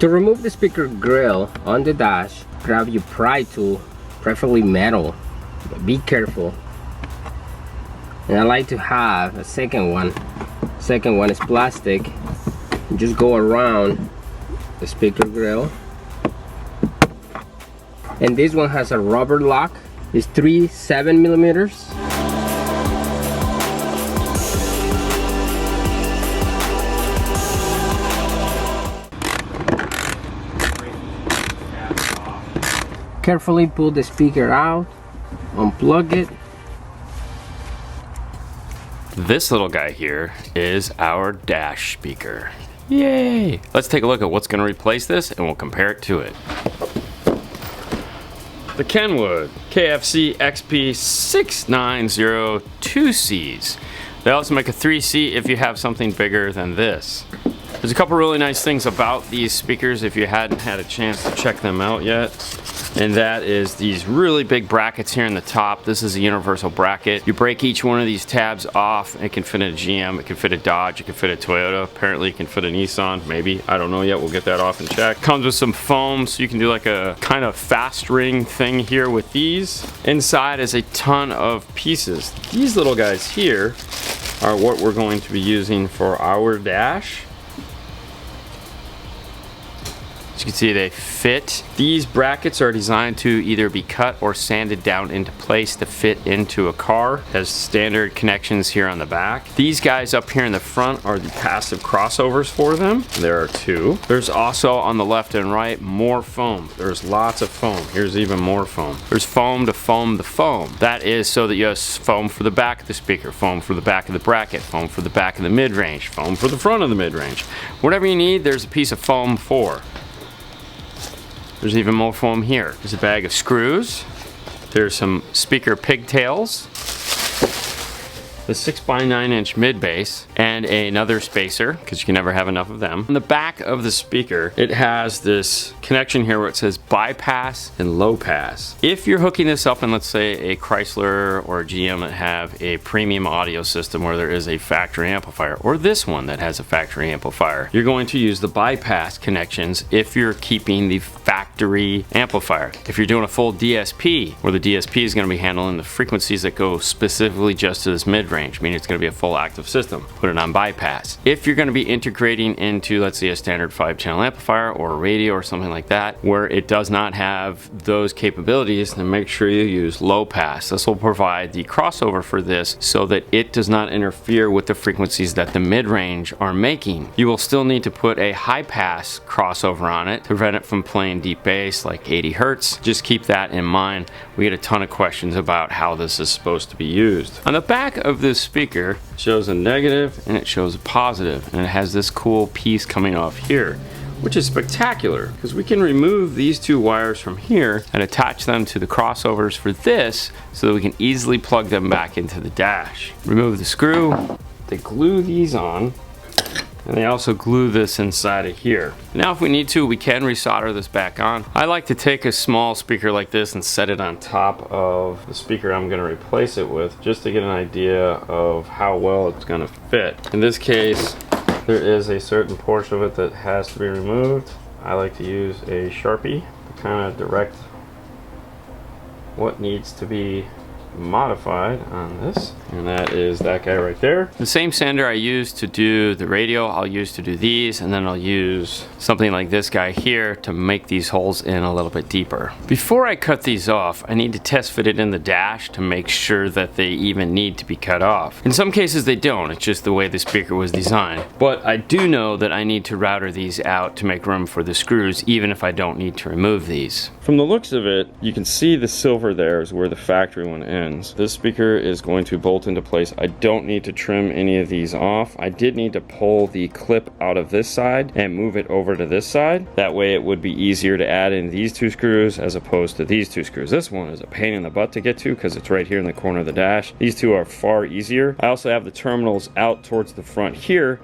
To remove the speaker grill on the dash, grab your pry tool, preferably metal, but be careful. And I like to have a second one. Second one is plastic. Just go around the speaker grill. And this one has a rubber lock. It's 3/7 millimeters. Carefully pull the speaker out, unplug it. This little guy here is our dash speaker. Yay! Let's take a look at what's going to replace this and we'll compare it to it. The Kenwood KFC XP6902Cs. They also make a 3C if you have something bigger than this. There's a couple really nice things about these speakers if you hadn't had a chance to check them out yet. And that is these really big brackets here in the top. This is a universal bracket. You break each one of these tabs off. It can fit a GM, it can fit a Dodge, it can fit a Toyota. Apparently it can fit a Nissan, maybe. I don't know yet, we'll get that off and check. Comes with some foam, so you can do like a kind of fast ring thing here with these. Inside is a ton of pieces. These little guys here are what we're going to be using for our dash. As you can see, they fit. These brackets are designed to either be cut or sanded down into place to fit into a car. It has standard connections here on the back. These guys up here in the front are the passive crossovers for them. There are two. There's also on the left and right more foam. There's lots of foam. Here's even more foam. There's foam to foam to foam. That is so that you have foam for the back of the speaker, foam for the back of the bracket, foam for the back of the mid-range, foam for the front of the mid-range. Whatever you need, there's a piece of foam for. There's even more foam here. There's a bag of screws. There's some speaker pigtails. The 6x9 inch mid bass and another spacer because you can never have enough of them. On the back of the speaker, it has this connection here where it says bypass and low pass. If you're hooking this up in, let's say, a Chrysler or a GM that have a premium audio system where there is a factory amplifier, or this one that has a factory amplifier, you're going to use the bypass connections if you're keeping the factory amplifier. If you're doing a full DSP, where the DSP is going to be handling the frequencies that go specifically just to this mid range, meaning it's going to be a full active system, put it on bypass. If you're going to be integrating into, let's say, a standard 5-channel amplifier or a radio or something like that, where it does not have those capabilities, then make sure you use low pass. This will provide the crossover for this so that it does not interfere with the frequencies that the mid-range are making. You will still need to put a high pass crossover on it to prevent it from playing deep bass like 80 hertz. Just keep that in mind. We get a ton of questions about how this is supposed to be used. On the back of this speaker shows a negative and it shows a positive, and it has this cool piece coming off here, which is spectacular because we can remove these two wires from here and attach them to the crossovers for this so that we can easily plug them back into the dash. Remove the screw, they glue these on, and they also glue this inside of here. Now if we need to, we can resolder this back on. I like to take a small speaker like this and set it on top of the speaker I'm going to replace it with, just to get an idea of how well it's going to fit. In this case, there is a certain portion of it that has to be removed. I like to use a Sharpie to kind of direct what needs to be modified on this, and that is that guy right there. The same sander I used to do the radio, I'll use to do these, and then I'll use something like this guy here to make these holes in a little bit deeper. Before I cut these off, I need to test fit it in the dash to make sure that they even need to be cut off. In some cases they don't, it's just the way the speaker was designed. But I do know that I need to router these out to make room for the screws, even if I don't need to remove these. From the looks of it, you can see the silver there is where the factory one ends. This speaker is going to bolt into place. I don't need to trim any of these off. I did need to pull the clip out of this side and move it over to this side. That way it would be easier to add in these two screws as opposed to these two screws. This one is a pain in the butt to get to because it's right here in the corner of the dash. These two are far easier. I also have the terminals out towards the front here,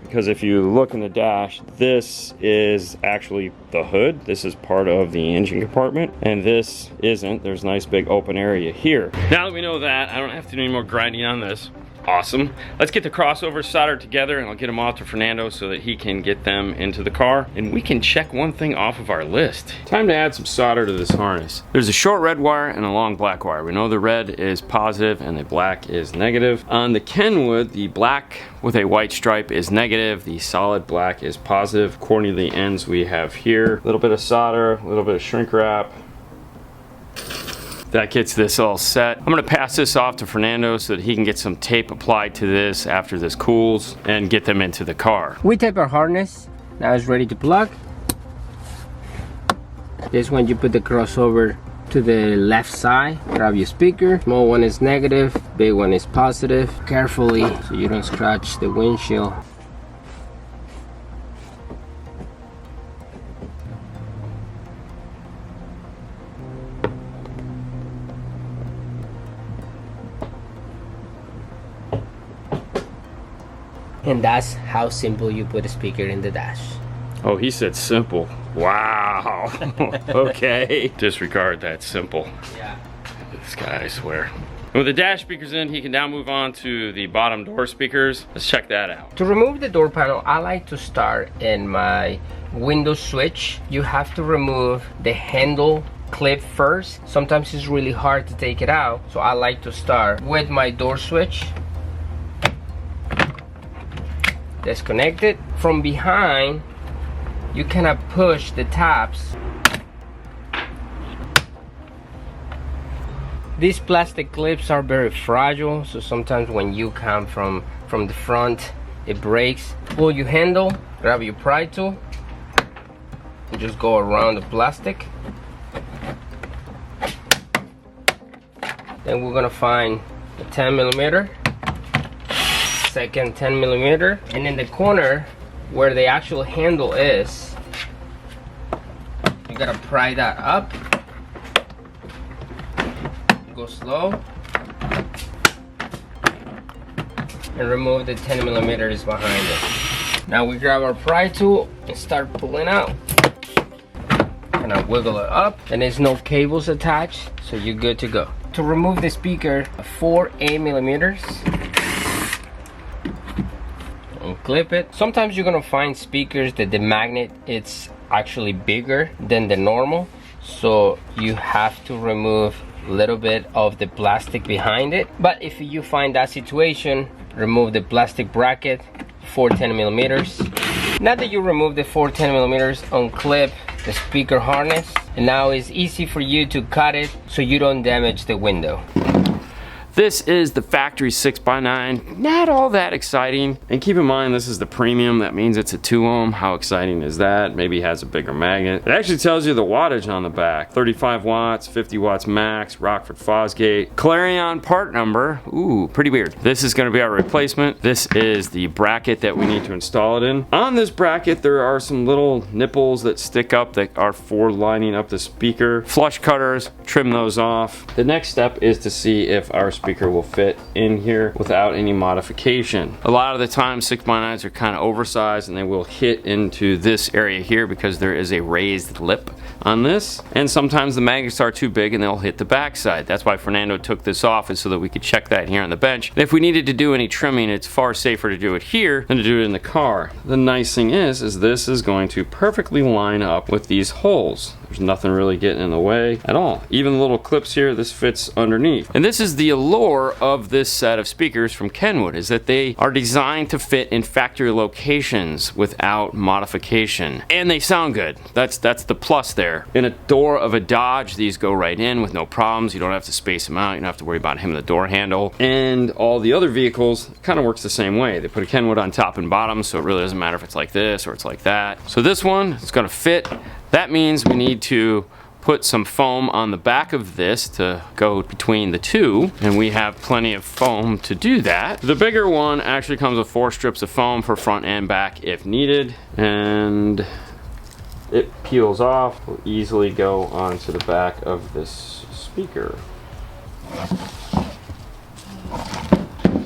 because if you look in the dash, this is actually the hood. This is part of the engine compartment, and this isn't. There's a nice big open area here. Now that we know that, I don't have to do any more grinding on this. Awesome. Let's get the crossovers soldered together and I'll get them off to Fernando so that he can get them into the car and we can check one thing off of our list. Time to add some solder to this harness. There's a short red wire and a long black wire. We know the red is positive and the black is negative. On the Kenwood, the black with a white stripe is negative, the solid black is positive. According to the ends we have here, a little bit of solder, a little bit of shrink wrap. That gets this all set. I'm gonna pass this off to Fernando so that he can get some tape applied to this after this cools and get them into the car. We tape our harness. Now it's ready to plug. This one you put the crossover to the left side. Grab your speaker. Small one is negative, big one is positive. Carefully so you don't scratch the windshield. And that's how simple you put a speaker in the dash. Oh, he said simple. Wow. Okay. Disregard that simple. Yeah. This guy, I swear. With the dash speakers in, he can now move on to the bottom door speakers. Let's check that out. To remove the door panel, I like to start in my window switch. You have to remove the handle clip first. Sometimes it's really hard to take it out, so I like to start with my door switch. Disconnect it. From behind, you cannot push the tabs. These plastic clips are very fragile, so sometimes when you come from the front, it breaks. Pull your handle, grab your pry tool, and just go around the plastic. Then we're gonna find a 10mm. Second 10mm, and in the corner where the actual handle is, you gotta pry that up. Go slow and remove the 10mm behind it. Now we grab our pry tool and start pulling out. And I wiggle it up, and there's no cables attached, so you're good to go. To remove the speaker, 4 8mm. And clip it. Sometimes you're gonna find speakers that the magnet it's actually bigger than the normal, so you have to remove a little bit of the plastic behind it. But if you find that situation, remove the plastic bracket, 4 10mm. Now that you remove the 4 10mm, unclip the speaker harness, and now it's easy for you to cut it so you don't damage the window. This is the factory 6x9, not all that exciting. And keep in mind, this is the premium. That means it's a 2 ohm. How exciting is that? Maybe it has a bigger magnet. It actually tells you the wattage on the back. 35 watts, 50 watts max, Rockford Fosgate. Clarion part number, ooh, pretty weird. This is gonna be our replacement. This is the bracket that we need to install it in. On this bracket, there are some little nipples that stick up that are for lining up the speaker. Flush cutters, trim those off. The next step is to see if our speaker will fit in here without any modification. A lot of the time 6x9s are kind of oversized and they will hit into this area here because there is a raised lip on this, and sometimes the magnets are too big and they'll hit the backside. That's why Fernando took this off, is so that we could check that here on the bench. And if we needed to do any trimming, it's far safer to do it here than to do it in the car. The nice thing is this is going to perfectly line up with these holes. There's nothing really getting in the way at all. Even the little clips here, this fits underneath. And this is the allure of this set of speakers from Kenwood, is that they are designed to fit in factory locations without modification. And they sound good. That's the plus there. In a door of a Dodge, these go right in with no problems. You don't have to space them out. You don't have to worry about him in the door handle. And all the other vehicles kind of works the same way. They put a Kenwood on top and bottom, so it really doesn't matter if it's like this or it's like that. So this one is gonna fit. That means we need to put some foam on the back of this to go between the two, and we have plenty of foam to do that. The bigger one actually comes with 4 strips of foam for front and back if needed, and it peels off. Will easily go onto the back of this speaker.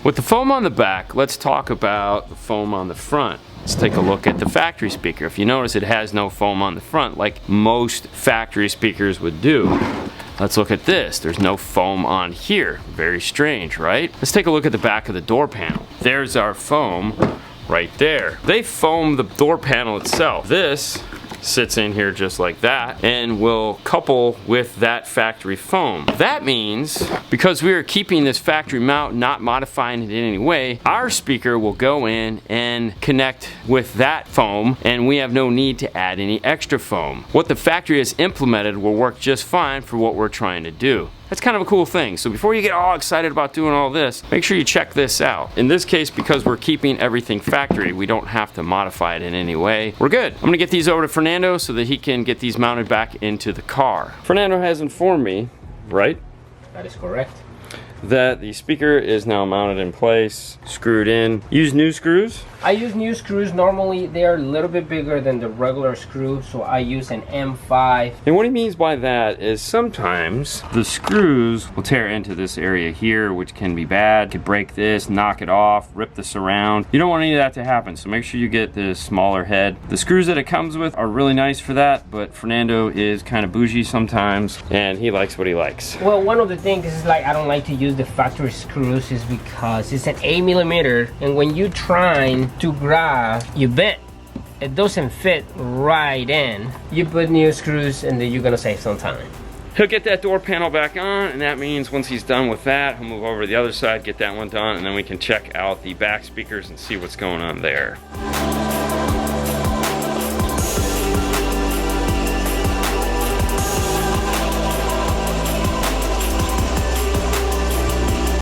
With the foam on the back, let's talk about the foam on the front. Let's take a look at the factory speaker. If you notice, it has no foam on the front like most factory speakers would do. Let's look at this. There's no foam on here. Very strange, right? Let's take a look at the back of the door panel. There's our foam right there. They foam the door panel itself. This sits in here just like that and will couple with that factory foam. That means because we are keeping this factory mount, not modifying it in any way, our speaker will go in and connect with that foam and we have no need to add any extra foam. What the factory has implemented will work just fine for what we're trying to do. That's kind of a cool thing. So before you get all excited about doing all this, make sure you check this out. In this case, because we're keeping everything factory, we don't have to modify it in any way. We're good. I'm gonna get these over to Fernando so that he can get these mounted back into the car. Fernando has informed me, right? That is correct. That the speaker is now mounted in place, screwed in. Use new screws? I use new screws. Normally they are a little bit bigger than the regular screw, so I use an M5. And what he means by that is sometimes the screws will tear into this area here, which can be bad. Could break this, knock it off, rip this around. You don't want any of that to happen, so make sure you get the smaller head. The screws that it comes with are really nice for that, but Fernando is kind of bougie sometimes, and he likes what he likes. Well, one of the things is like I don't like to use the factory screws is because it's an 8mm, and when you trying to grab, you bent, it doesn't fit right in. You put new screws and then you're gonna save some time. He'll get that door panel back on, and that means once he's done with that, he'll move over to the other side, get that one done, and then we can check out the back speakers and see what's going on there.